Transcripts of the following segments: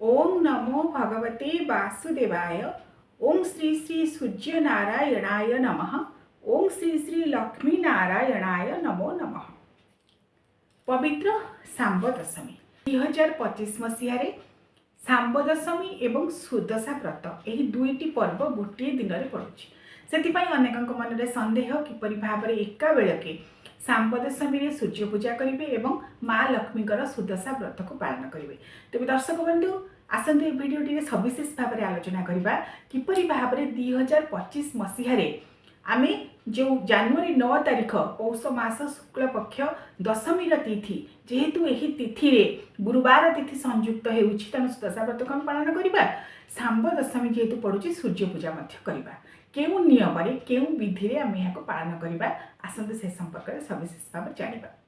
ओं नमो भगवते वासुदेवाय। ओं श्री श्री सूर्य नारायणाय नमः। ओं श्री श्री लक्ष्मी नारायणाय नमो नमः। पवित्र सांब दशमी 2025 मसीह सांब दशमी एवं सुदशा व्रत यही दुईटी पर्व गोटे दिन में पड़ुछि। से अनेक मन में सन्देह किपरि भाव एका बेलके सांब दशमी सूर्य पूजा करेंगे एवं माँ लक्ष्मी सुदशा व्रत को पालन करेंगे। तेज दर्शक बंधु आसतु भिडियोटी सविशेष भाव में आलोचना करवा किपरि भाव 2025 मसीह आमे जो जनवरी 9 तारीख पौष मास शुक्ल पक्ष दशमी तिथि जेहेतु यही तिथि रे गुरुवार तिथि संयुक्त होउछि तेणु सुदशा व्रत को पालन करवा। सांब दशमी जेहेतु पड़ुछि सूर्य पूजा करवा केउ नियम रे केउ विधि रे आमे याको पालन करवा आसंते से संपर्क में सविशेष भाव जानिबा।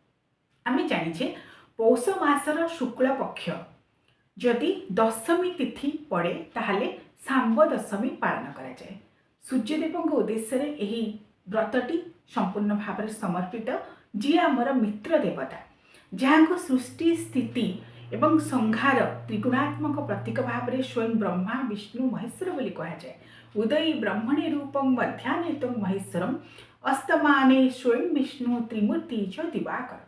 आमे जानिछे पौष मासर शुक्ल पक्ष जदि दशमी तिथि पड़े ताहले सांब दशमी पालन करा जाए। सूर्यदेव उद्देश्य यही व्रतटी संपूर्ण भाव में समर्पित जी आमर मित्र देवता जहाँ को सृष्टि स्थिति एवं संहार त्रिगुणात्मक प्रतीक भाव में स्वयं ब्रह्मा विष्णु महेश्वर बोली कहुए। उदयी ब्रह्मणे रूपं मध्याह्ने तम महेश्वरम अस्तमाने स्वयं विष्णु त्रिमूर्ति च दिवाकर।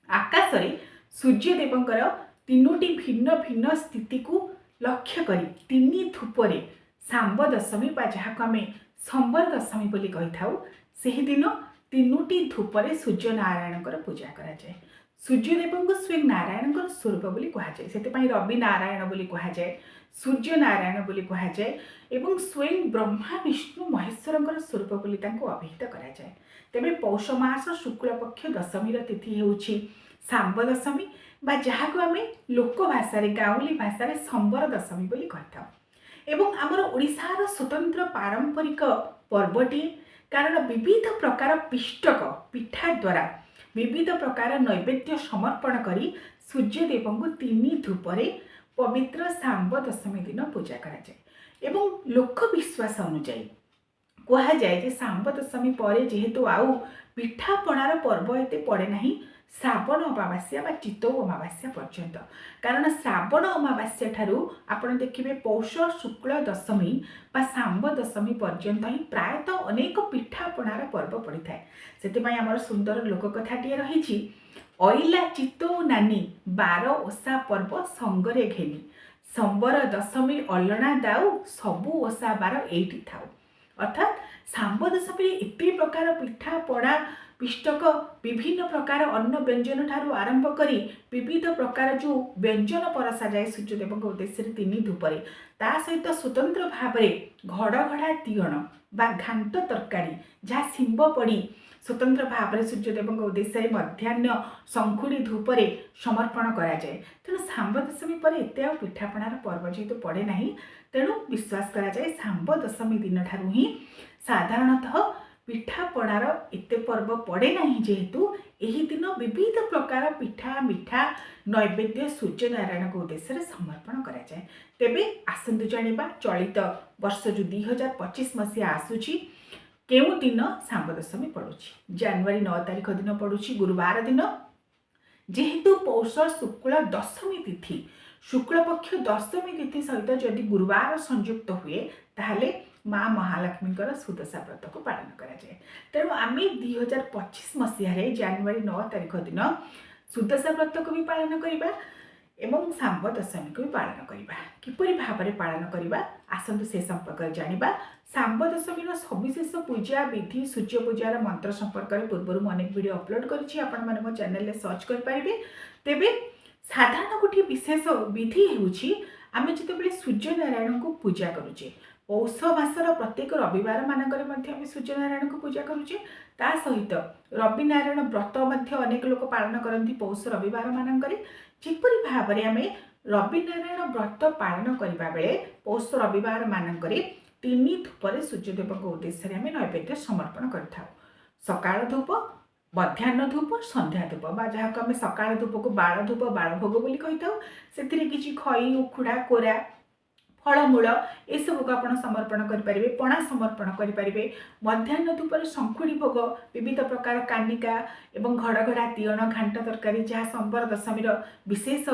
आकाशरे सूर्यदेवंकर तीनोटी भिन्न भिन्न स्थिति को लक्ष्य करी तीन धूपरे सांब दशमी बा जहाँ आम संबर दशमी बोली कही था से दिन तीनोटी धूपरे सूर्य नारायण पूजा कराए। सूर्यदेव को स्वयं नारायण स्वरूप बोली कहुए से रवि नारायण बोली कहुए सूर्य नारायण बोली कहुए एवं स्वयं ब्रह्मा विष्णु महेश्वर स्वरूप बोली अभिहित कराए। तेरे पौष मास शुक्ल पक्ष दशमी तिथि होउछि सांब दशमी बा जहाँ को आम लोक भाषा गाउली भाषा संबर दशमी बोली कही था एवं आमर ओडिशार स्वतंत्र पारंपरिक पर्वटी कारण विविध प्रकार पिष्टक पिठा द्वारा विविध प्रकार नैवेद्य समर्पण करी सूर्यदेव को तीन धूपरे पवित्र सांब दशमी दिन पूजा कराए। एवं लोक विश्वास अनुजाई कहुए जे सांब दशमी पर जेहेतु आउ पिठापणार पर्व एते पड़े नहीं श्रावण अमावास्या बा चित्तौ अमावास्या पर्यंत कारण श्रावण अमावास्या ठारू आपण देखिए पौष शुक्ल दशमी बा सांब दशमी पर्यंत ही प्रायतः अनेक पिठापणार पर्व पड़ी थाए। से आमर सुंदर लोककथाटे रही अइला चित्तौ नानी 12 ओषा पर्व संगरे घेनी संबर दशमी अलणा दाऊ सबु ओषा बार एठी थाऊ। अर्थात सांब दशमी एते प्रकार पिठा पड़ा पिष्टक विभिन्न प्रकार अन्न व्यंजन ठारू आरंभ करी विविध प्रकार जो व्यंजन परसा जाए सूर्यदेव उद्देश्य तीन धूपरे ता सहित स्वतंत्र भाव घड़घड़ा तीयण बा घांट तरकारी जहाँ शिंब पड़ी स्वतंत्र भाव सूर्यदेव उद्देश्य मध्याह्न शंखुड़ी धूपरे समर्पण कराए। तेणु सांब दशमी पर एत आ पिठापणार पर्व जेहेतु पड़े ना तेणु विश्वास कराए सांब दशमी दिन ठारू ही साधारणतः पिठापणार एते पर्व पड़े नहीं जेहेतु यही दिन विविध प्रकार पिठा मिठा नैवेद्य सूर्य नारायण को उद्देश्य समर्पण कराए। तेबे आसंतु जानिबा चलित वर्ष जो 2025 मसीहा आसुची केउ दिन सांब दशमी पड़ुछि। जनवरी 9 तारीख दिन पड़ुछि गुरुवार दिन जेहेतु पौष शुक्ल दशमी तिथि शुक्ल पक्ष दशमी तिथि सहित जदि गुरुवार संयुक्त हुए ताहले माँ महालक्ष्मी सुदशा व्रत को पालन कराए। तेणु आम 2025 मसीह जनवरी 9 तारीख दिन सुदशा व्रत को भी पालन करवा एवं सांब दशमी को भी पालन करवा। किपरि भाव में पालन करवा आसंतु से संपर्क जानिबा। सांब दशमी सविशेष पूजा विधि सूर्य पूजार मंत्र संपर्क में पूर्व अनेक वीडियो अपलोड करिछि आपण माने मो चैनल रे सर्च कर पारिबे। तेबे साधारण गोटे विशेष विधि होउछि आमे जेतेबेले सूर्य नारायण को पूजा करूचे पौष मासर प्रत्येक रविवार मानक सूर्य नारायण को पूजा करुचे ता सहित रवि नारायण व्रत अनेक लोक पालन करती पौष रविवार मानक जिपरि भाव में आम रवि नारायण व्रत पालन करने बेले पौष रविवार मानक तीन धूपरे सूर्यदेव उद्देश्य आम नैवेद्य समर्पण कर सकाळ धूप मध्याह्न धूप संध्या धूप बा जहाँ को आम सकाळ धूप को बाल धूप बाल भोग बोली कही था से किसी खई उखुड़ा कोरा फलमूल एसबू आप समर्पण करेंगे, पणा समर्पण करेंगे। मध्याह्न धूप शंखुड़ी भोग, विविध प्रकार कानिका एवं घड़घड़ा तीयण घांट तरकारी जहाँ संबर दशमी विशेष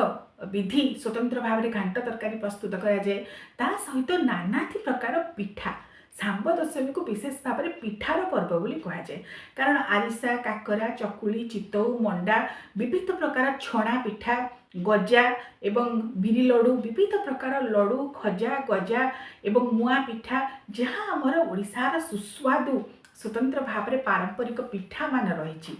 विधि स्वतंत्र भाव में घांट तरकारी प्रस्तुत कराए। ता सहित नानाथी प्रकार पिठा, सांब दशमी को विशेष भाव में पिठार पर्व बोली कहुए, कारण आरिसा काकरा चकुली चितौ मंडा विविध प्रकार छणा पिठा गजा एवं बिरी लडू विविध प्रकार लडू खजा गजा एवं मुआ पिठा जहाँ आमर ओडिशार सुस्वादु स्वतंत्र भाव में पारंपरिक पिठा मान रही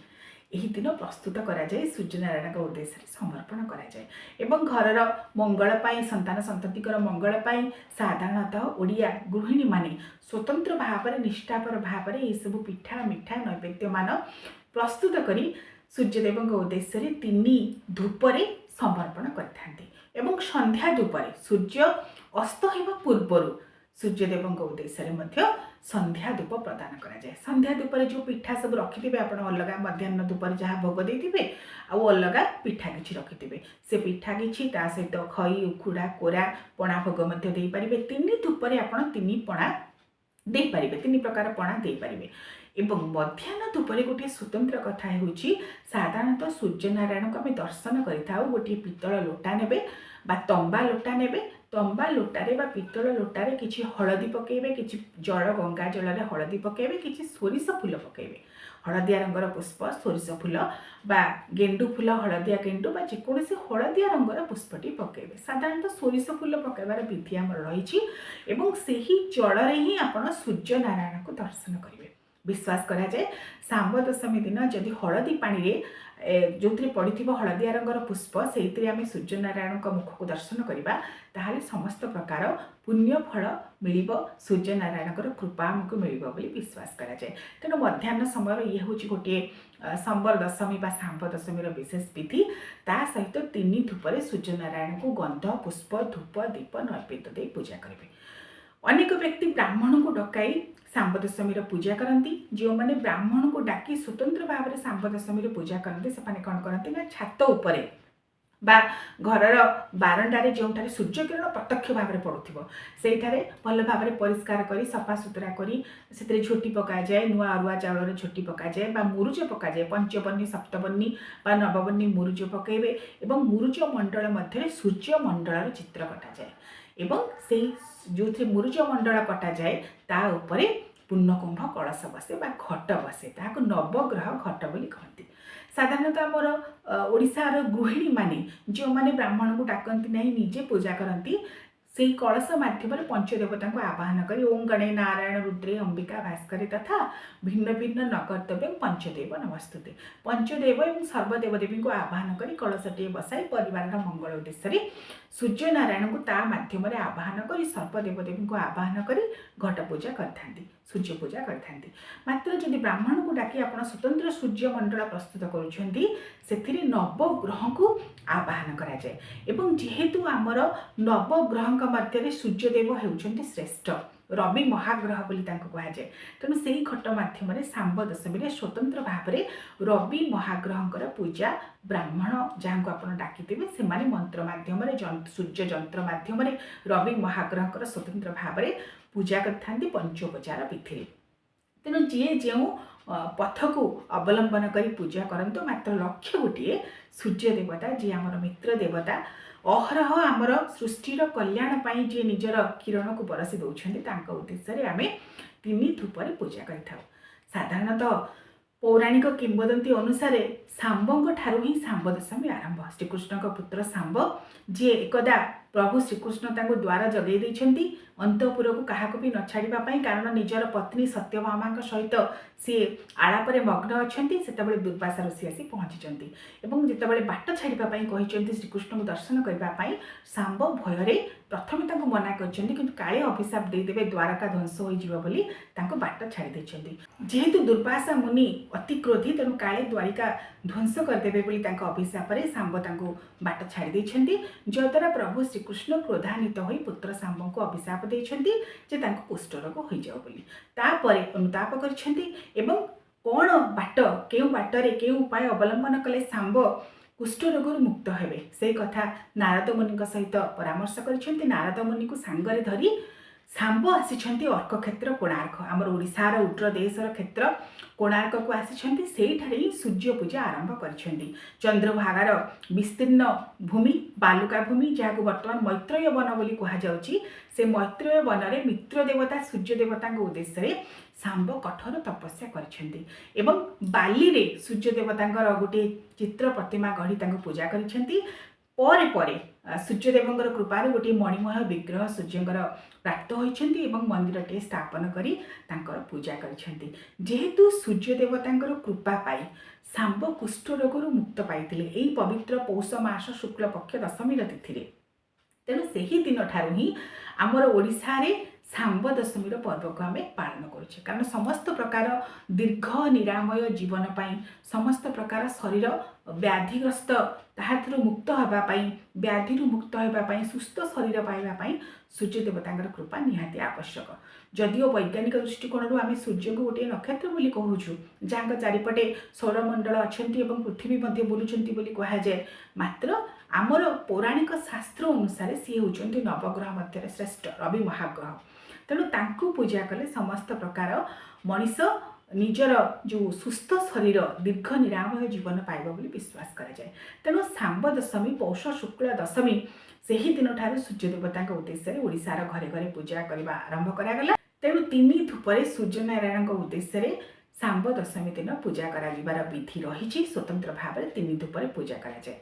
यही दिन प्रस्तुत कराए, सूर्यनारायण उद्देश्य समर्पण कराए एवं घरर मंगल पाई संतान संततिकर मंगल पाई साधारणतः ओडिया गृहिणी माने स्वतंत्र भाव में निष्ठापर भाव में यह सब पिठा मिठा नैवेद्य मान प्रस्तुत करी सूर्यदेव उद्देश्य 3 धूपरे समर्पण करते। संध्या धूपरे सूर्य अस्त होगा पूर्वर सूर्यदेव उद्देश्य संध्या धूप प्रदान कराए। संध्या धूपरे जो पिठा सब रखिथे आप अलग मध्याह्न धूपर जहाँ भोग देते आउ अलग पिठा कि रखिथे, से पिठा कि सहित खई उखुड़ा कोरा पणा भोग दे पारे। 3 धूपरे आप 3 पणा दे पारे, 3 प्रकार पणा दे पारे। एवं मध्याह्न धूपरे गोटे स्वतंत्र कथा होची, साधारणतः सूर्यनारायण को आम दर्शन करिथाउ गोटे पितल लोटा नेबे बा तंबा लोटा नेबे, तंबा लोटारे बा पितल लोटारे किछि हलदी पकेबे, किछि जल गंगा जल रे हलदी पकेबे, किछि सोरिष फूल पकेबे, हलदिया रंगर पुष्प सोरिष फूल बा गेंडू फूल हलदिया गेंडू बा जेकोसी हलदिया रंगर पुष्पटी पकेबे। साधारणतः सोरिष फूल पकेबार विधि आमर रही एवं सेही जल रे ही आपण सूर्य नारायण को दर्शन करेंगे। विश्वास करा जाए सांब दशमी दिन जदि हलदी पानी रे जो पड़ी हलदिया रंगर पुष्प से आम सूर्यनारायण मुख को दर्शन करवा ताहले समस्त प्रकार पुण्य फल मिल, सूर्यनारायण कृपा आमको मिल बोली विश्वास करा जाए। तेणु मध्याह्न समय ये हूँ गोटे संबर दशमी बा सांब दशमी विशेष विधि, ता सहित 3 धूपरे सूर्यनारायण को गंध पुष्प धूप दीप नैवेद्य दे पूजा करेंगे। अनेक व्यक्ति ब्राह्मण को डकाई सांब दशमी पूजा करती, जो मैंने ब्राह्मण को डाकी स्वतंत्र भाव में सांब दशमी पूजा करते से कौन करते ना छात उपरे बा घरर बारंडारे जो सूर्य किरण प्रत्यक्ष भाव में पड़ुथिबो सेठारे भल भाव में परिष्कार करी सफा सुतरा करी से झोटी पका जाए, नुआ अरुआ चाउल झोटी पका जाए बा मुरुज पका जाए, पंचबन्नी सप्तबन्नी बा नवबन्नी मुरुज पकेबे एवं मुरुज मंडल मध्य सूर्य मंडल चित्र कटा जाए एवं से जो मुरुज मंडल कटा जाए ता उपरे पूर्णकुंभ कलश बसे बा घट बसे, ताको नवग्रह घट बोली कहती। साधारणतः आमर ओडिशार गृहिणी माने जो माने ब्राह्मण को डाकती नहीं निजे पूजा करती से कलश माध्यम पंचदेवता को आवाहन कर ओं गणे नारायण रुद्रे अंबिका भास्करे तथा भिन्न भिन्न नकर्तव्य पंचदेव नमस्तुते, पंचदेव और सर्वदेवदेवी को आवाहन कर कलशटे बसाई परिवार मंगल उद्देश्य सूर्य नारायण को ता माध्यम आवाहन कर सर्वदेवदेवी को आवाहन कर घट पूजा करते, सूर्य पूजा करते। मात्र जदि ब्राह्मण को डाकी आप स्वतंत्र सूर्य मंडल प्रस्तुत करुँचे नवग्रह को आवाहन कराए एवं जेहेतु आमर नवग्रह मध्य सूर्यदेव होउछन्ति श्रेष्ठ रवि महाग्रह बोली कहुए, तेणु से ही घट मध्यम सांब दशमी स्वतंत्र भाव में रवि महाग्रहकर पूजा ब्राह्मण जहाँ को आप डाकिथे से मंत्र मध्यम सूर्य जंत्र मध्यम रवि महाग्रहकर स्वतंत्र भाव में पूजा करते पंचोपचार विधि। तेणु जी जो पथ को अवलंबन कर पूजा करंतु, मात्र लक्ष्य गोटे सूर्य देवता जी आमर मित्र देवता अहरह आमर सृष्टिर कल्याण पाई जी निजर किरण को बरसी दौरान तांका उद्देश्य आम 3 धूपरे पूजा करिथाउ। साधारणतः पौराणिक किंवदंती अनुसार सांबंग ठारू ही सांब दशमी आरंभ। श्रीकृष्ण पुत्र सांब जी एकदा प्रभु श्रीकृष्ण द्वार जगै देइछन्ति अंतपुर को क्या भी न छाड़ापी, कारण निजर पत्नी सत्यभामा सहित सी आलापे मग्न अच्छा से दुर्वासा ऋषि आसी पहुँची और जितेबाला बाट छाड़ापी कहते श्रीकृष्ण को दर्शन करने सांब भୟରେ प्रथम मना कर काले अभिशाप देदेवे द्वारका ध्वंस हो बाट छाड़ी जेहेतु दुर्वासा मुनि अति क्रोधी तेणु काले द्वारिका ध्वंस करदेवे अभिशाप सांब बाट छाड़ी जद्वारा प्रभु श्रीकृष्ण क्रोधान्वित हो पुत्र सांब को अभिशाप देते कुष्ठ रोग हो जाओ बोली तापर अनुताप कर कौन बाट के बाटर के उपाय अवलंबन कले सांब कुष्ठ रोगरू मुक्त हेबे से कथा नारद मुनि सहित परामर्श कर नारद मुनि को सांगरे धरी सांब आसी अर्क क्षेत्र कोणार्क आमर ओडिशार उत्तर देशर क्षेत्र कोणार्क को आसी सूर्य पूजा आरंभ कर चंद्रभागार विस्तीर्ण भूमि बालुका भूमि जहाँ को बर्तमान मैत्रेय वन बोली कहुच्छी से मैत्रेय वन में मित्र देवता सूर्य देवता उद्देश्य सांब कठोर तपस्या कर बाली रे सूर्य देवता गोटे चित्र प्रतिमा गढ़ी पूजा कर सूर्यदेव कृपार गोटे मणिमय विग्रह सूर्यंकर प्राप्त होती मंदिर टे स्थापन करी पूजा करेतु सूर्य देवता कृपा पाई सांब कुष्ठ रोगर मुक्त पाई यही पवित्र पौष मास शुक्ल पक्ष दशमी तिथि तेणु से ही दिन ठारू ही आमर ओडिशा रे सांब दशमी पर्व को आम पालन करुचे कारण समस्त प्रकार दीर्घ निरामय जीवन पाई समस्त प्रकार शरीर व्याधिग्रस्त ताहार मुक्त होगापाई व्याधि मुक्त होगापाई सुस्थ शरीर पाइबापी सूर्य देवता कृपा निहाती आवश्यक जदिओ वैज्ञानिक दृष्टिकोण आम सूर्य को गोटे नक्षत्र बोली कहूँ जहाँ चारिपटे सौरमंडल अच्छा पृथ्वी बुलूंट कहुए मात्र आमर पौराणिक शास्त्र अनुसार सी होती नवग्रह मध्य श्रेष्ठ रवि महाग्रह तेणु तांकु पूजा कले समस्त प्रकार मनीष निजर जो सुस्थ शरीर दीर्घ निरामय जीवन पाइब बोली विश्वास करा जाए तेणु सांब दशमी पौष शुक्ल दशमी से ही दिन ठार सूर्य देवता उद्देश्य ओडिशार घरे घरे पूजा करने आरंभ करागला तेणु तीन धूपर सूर्यनारायण उद्देश्य सांब दशमी दिन पूजा कर विधि रही स्वतंत्र भाव में तीन धूपर पूजा कराए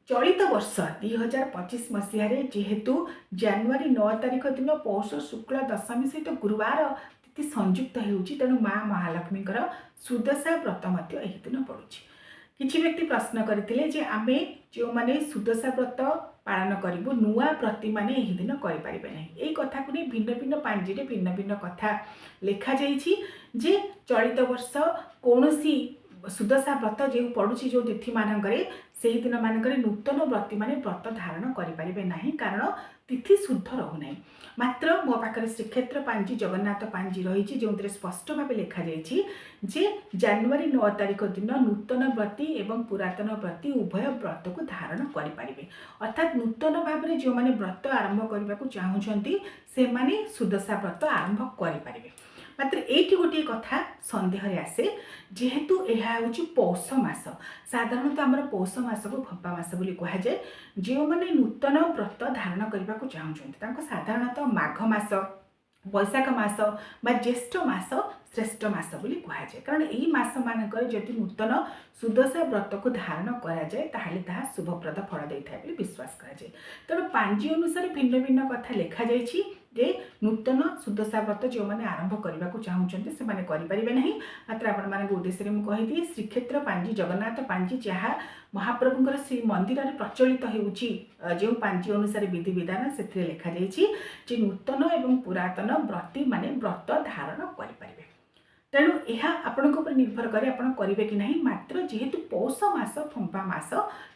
चलित वर्ष 2025 मसीह जेहेतु जनवरी 9 तारिख दिन पौष शुक्ल दशमी सहित गुरुवार तिथि संयुक्त होउची तेणु माँ महालक्ष्मी सुदशा व्रत दिन पड़ुछि किछि व्यक्ति प्रश्न करथिले जे आमे जो माने सुदशा व्रत पालन करिबु नुआ व्रती माने एही दिन करि परिबे नै एई कथा को नै भिन्न भिन्न पांजी रे भिन्न भिन्न कथा लेखा जाइछि जे चलित वर्ष कोनोसी सुदशा व्रत जो पड़ुछि जो तिथि मानकरे से दिन मानक नूतन व्रती माने व्रत धारण करें ना कारण तिथि शुद्ध रहूना मात्र मो पाखे श्रीक्षेत्र पांजी जगन्नाथ पांजी रही जो स्पष्ट भाव लिखा जे जनवरी 9 तारिख दिन नूतन व्रती एवं पुरातन व्रती उभय व्रत को धारण करें अर्थात नूतन भाव में जो मैंने व्रत आरंभ करने को चाहूँगी से माने सुदशा व्रत आरंभ करें मात्र ये गोटे कथा सन्देह आसे जेहेतु यह हूँ पौष मास साधारणतः आम पौष मास को भपा मास बोली कहुए जो मैंने नूतन व्रत धारण करने को चाहूँगी साधारणतः माघ मास बैशाख मास बा ज्येष्ठ मास श्रेष्ठ मास बोली कहुए कारण यही मास मानक जदि नूतन सुदशा व्रत को धारण कराए ताहा शुभप्रद फल देता है विश्वास कराए तेणु पांजी अनुसार भिन्न भिन्न कथा लिखा जाइए जे नूतन सुदशा व्रत जो मैंने आरंभ करने को चाहूँगी से मैंने करें ना मात्र आपण उद्देश्य मुझे श्रीक्षेत्र पांजी जगन्नाथ पांजी जहाँ महाप्रभुंर श्री मंदिर में प्रचलित हो पांजी अनुसार विधि विधान से लिखा जाइए नूतन एवं पुरातन व्रती माने व्रत धारण करें तेणु यह आपण निर्भर करे आपण करेंगे कि नहीं मात्र जेहेतु पौष मास फंपा मास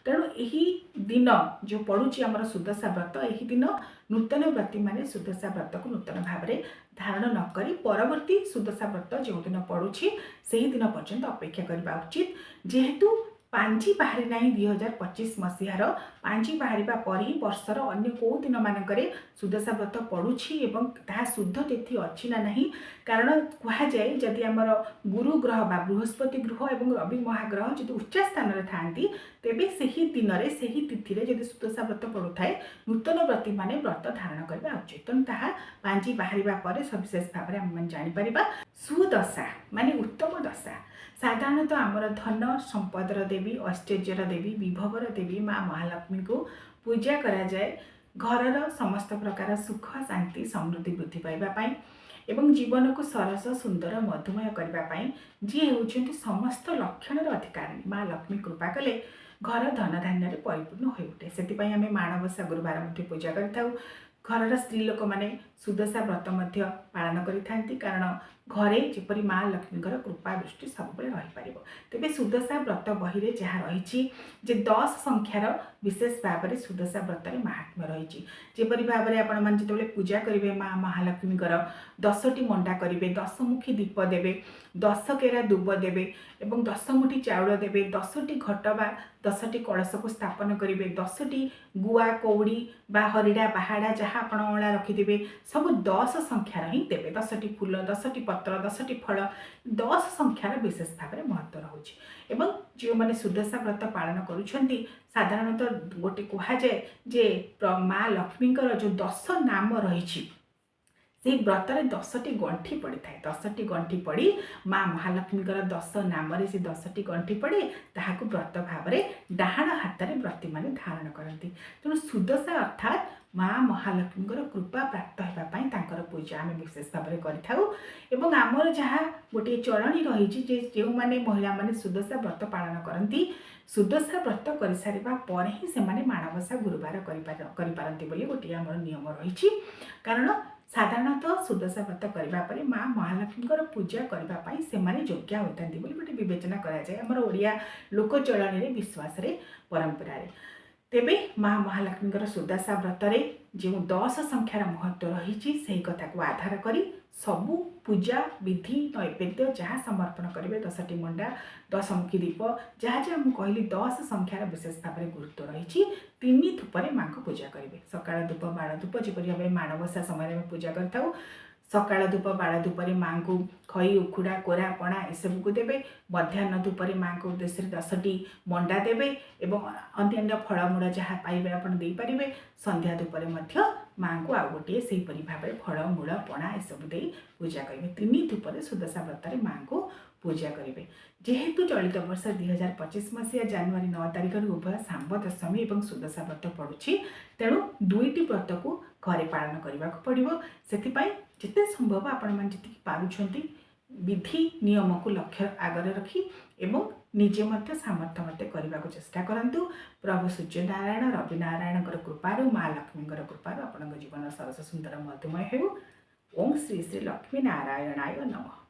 तेणु यही दिन जो पड़ुची आमर सुदशा व्रत यही दिन नूतन व्रती माने सुदशा व्रत को नूतन भाव में धारण न करी परवर्ती सुदशा व्रत जो दिन पड़ुची से ही दिन पर्यंत अपेक्षा करने उचित जेहेतु पांजी बाहरी ना 2025 मसीहार पांजी बाहरिबा पर ही वर्षर अन्य कौ दिन मानक सुदशा व्रत पड़ुछि एवं ताहा शुद्ध तिथि अच्छी ना नहीं कारण कहुए जदि आमर गुरु ग्रह बा बृहस्पति ग्रह एवं रवि महाग्रह जो उच्च स्थान में थांती तेबे सही दिन में सही तिथि जदि सुदशा व्रत पड़ुए नूतन व्रती माने व्रत धारण करबा उचित तेणु ताहा पांजी बाहरिबा पर सविशेष भाव में आम जानिपर सुदशा माने उत्तम दशा साधारणतः आमर धन संपदर देवी ऐश्वर्यर देवी विभवर देवी माँ महालक्ष्मी को पूजा करा जाए घरर समस्त प्रकार सुख शांति समृद्धि वृद्धि पाइबापी एवं जीवन को सरस सुंदर मधुमय करने जी होती समस्त लक्षणर अधिकारी माँ लक्ष्मी कृपा कले घर धन धान्य परिपूर्ण हो उठे से आम माणबसा गुरुवार पूजा कर घरर स्त्री लोक मैंने सुदशा व्रत पालन करि कारण घरे जेपरी माँ लक्ष्मीଙ୍କର कृपा दृष्टि सब रही। तेबे सुदशा व्रत बही जहाँ रही 10 संख्यार विशेष भाव में सुदशा व्रत महात्म्य रही। जेपरी भाव में आपण मैंने जो पूजा करेंगे माँ महालक्ष्मीଙ୍କର 10टी मंडा करेंगे, 10 मुखी दीप देवे, 10 केरा दुब देवे एवं 10 मुठी चाउल देवे, 10टी घट बा 10टी कलश को स्थापन करेंगे, 10टी गुआ कौड़ी बा हरिड़ा बाहाड़ा जहाँ आप अँला रखिथे सब 10 संख्यार ही देवे। 10टी फूल, 10टी पत्र, 10टी फल, 10 संख्यार विशेष भाव में महत्व रही। एवं जो मैंने सुदशा व्रत पालन करुछंती साधारणतः गोटे कहुए जे माँ लक्ष्मीଙ୍କର जो 10 नाम रही से व्रतरे 10टी गंठी पड़ी था। 10टी गंठी पड़ी माँ महालक्ष्मीଙ୍କର 10 नाम से 10टी गंठी पड़े ताहाकु व्रत भाव में डाहाण हाथ में व्रती मैंने धारण करती। तेणु सुदशा अर्थात माँ महालक्ष्मीଙ୍କର कृपा प्राप्त होगापाई पूजा आम विशेष भाव में करूँ। आमर जहाँ गोटे चरणी रही जो मैंने महिला मैंने सुदशा व्रत पालन करती सुदशा व्रत कर सारा पर ही से माणवसा गुरुवार करपारती बोली गोटे आम नियम रही। कारण साधारणतः सुदशा व्रत करने माँ महालक्ष्मीଙ୍କର पूजा करने से योग्य होता गोटे विवेचना कराए आमर ओडिया लोकचलनी में विश्वास परंपरा। तेबे माँ महालक्ष्मीଙ୍କର सुदशा व्रतरे जो 10 संख्यार महत्व रही से कथा को आधार करी सबू पूजा विधि नैवेद्य जहाँ समर्पण करेंगे 10टी मंडा 10 मुखी दीप जहाँ जहाँ मुझे कहली 10 संख्यार विशेष भाव में गुरुत्व रही 3 धूपर माँ को पूजा करेंगे। सकाळ धूप बाड़ धूप जपरी भाव माणवसा समय में पूजा करूँ। सकाळ धूप बाड़ धूपर माँ को खई उखुड़ा कोरा पणा एसबू को देवे। मध्याह्न धूपर माँ को उद्देश्य 10टी मंडा देवे एवं अन्य फलमूल जहाँ पाइबे आपन दे पारिबे। संध्या धूपर माँ को आउ गोटे से भाव में फलमूल पणा एसबू दे पूजा करेंगे। 3 धूपर सुदशा व्रत माँ को पूजा करेंगे। जेहेतु चलित वर्ष 2025 मसीहा जनवरी 9 तारिख उभय सांब दशमी और सुदशा व्रत पड़ुछि तेणु 2टी व्रत को घरे पालन करने को पड़ो। से जिते संभव आपण मैंने जी पार्टी विधि नियम को लक्ष्य आगे रखी एवं निजे सामर्थ्य मत करने को चेष्टा करूँ। प्रभु सूर्यनारायण रवि नारायण कृपार माँ लक्ष्मीଙ୍କର कृपार आपण जीवन सरस सुंदर मधुमय हो। ओम श्री श्री लक्ष्मी नारायणाय नमः।